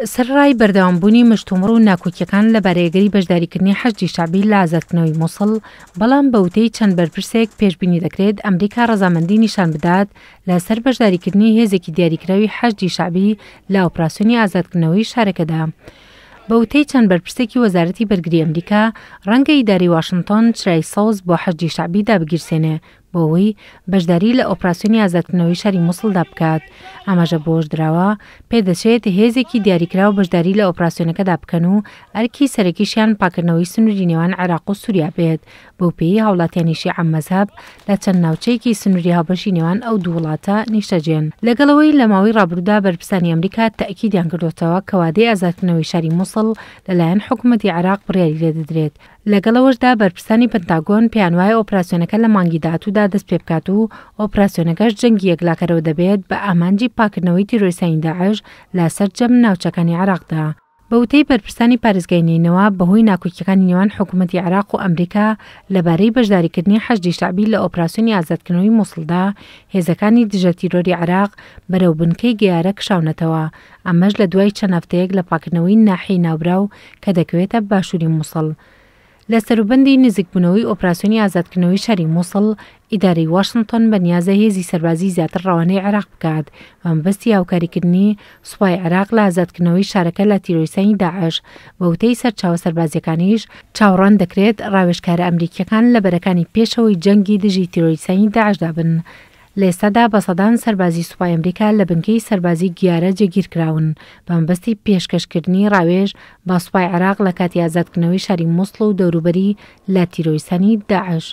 سەرڕای بەردەوامبوونی مشتومڕ و ناکۆکیەکان لە بەرەیەگەری بەشداریکردنی حەشدی شعبی لە ئازادکردنەوەی مووسڵ، بەڵام بەوتەی چەند بەرپرسێک پێشبینی دەکرێت ئەمریکا ڕەزامەندی نیشان بدات لەسەر بەشداریکردنی هێزێکی دیاریکراوی حەشدی شعبی لە ئۆپراسیۆنی ئازادکردنەوەی شارەکەدا. بەوتەی چەند بەرپرسێکی وەزارەتی بەرگری ئەمریکا ڕەنگە ئیداری واشنگتن چرای سەوز بۆ حەشدی شعبی دابگیرسێنێ بۆەوەی بەشداری لە ئۆپراسیۆنی ئازادکردنەوەی شاری مووسڵدا بکات. ئەمەژە بۆش درراوە پێدەچێت هێزێکی دیاریکراو بەشداری لە ئۆپراسیۆنەکەدا بکەن و ئەرکی سەرەکیشیان پاکردنەوەی سنووری نێوان عێراق و سووریا بێت، بەو پێی هاوڵاتیانی شیعە مەزهەب لە چەند ناوچەیەکی سنووری هاوبەشی نێوان ئەو دوو وڵاتە نیشتەجێن. لەگەڵەوەی لە ماوەی ڕابردوودا بەرپرسانی ئەمریکا تەئکیدیان کردوتەوە کە وادەی ئازادکردنەوەی شاری مووسڵ لەلایەن حکوومەتی عێراق بڕیاری لێدەدرێت. لەگەڵەوەشدا بەرپرسانی پەنتاگۆن پێیان وایە ئۆپراسیۆنەکە لە مانگی داهاتوودا دەست پێ بکات و ئۆپراسیۆنەکەش جەنگی یەکلاکەرەوە دەبێت بە ئامانجی پاکردنەوەی تیرۆریستانی داعش لە سەرجەم ناوچەکانی عێراقدا. بەوتەی بەرپرسانی پارێزگاینینەوە بەهۆی ناکۆکیەکانی نێوان حکوومەتی عێراق و ئەمریکا لەبارەی بەشداریکردنی حەشدی شعبی لە ئۆپراسیۆنی ئازادکردنەوەی مووسڵدا، هێزەکانی دژە تیرۆری عێراق بەرەو بنکەی گەیارە کشاونەتەوە، ئەمەش لە دوای چەند هەفتەیەک لە پاکردنەوەی ناحیەی ناوبراو کە دەکەوێتە باشووری مووسڵ. لە سەروبەندی نزیکبوونەوەی ئۆپراسیۆنی ئازادکردنەوەی شاری مووسڵ، ئیدارەی واشنگتن بەنیازە هێزی سەربازی زیاتر ڕەوانەی عێراق بکات بە مەبەستی هاوکاریکردنی سوپای عێراق لە ئازادکردنەوەی شارەکە لە تیرۆریستانی داعش. بەوتەی سەرچاوە سەربازیەکانیش چاوەڕوان دەکرێت ڕاوێژکارە ئەمریکیەکان لە بەرەکانی پێشەوەی جەنگی دژی تیرۆریستانی داعشدا بن. لە ئێستادا بە سەدان سەربازی سوپای ئەمریکا لە بنکەی سەربازی گیارە جێگیرکراون بە مەبەستی پێشکەشکردنی ڕاوێژ بە سوپای عێراق لە کاتی ئازادکردنەوەی شاری مووسڵ و دەوروبەری لە تیرۆریستانی داعش.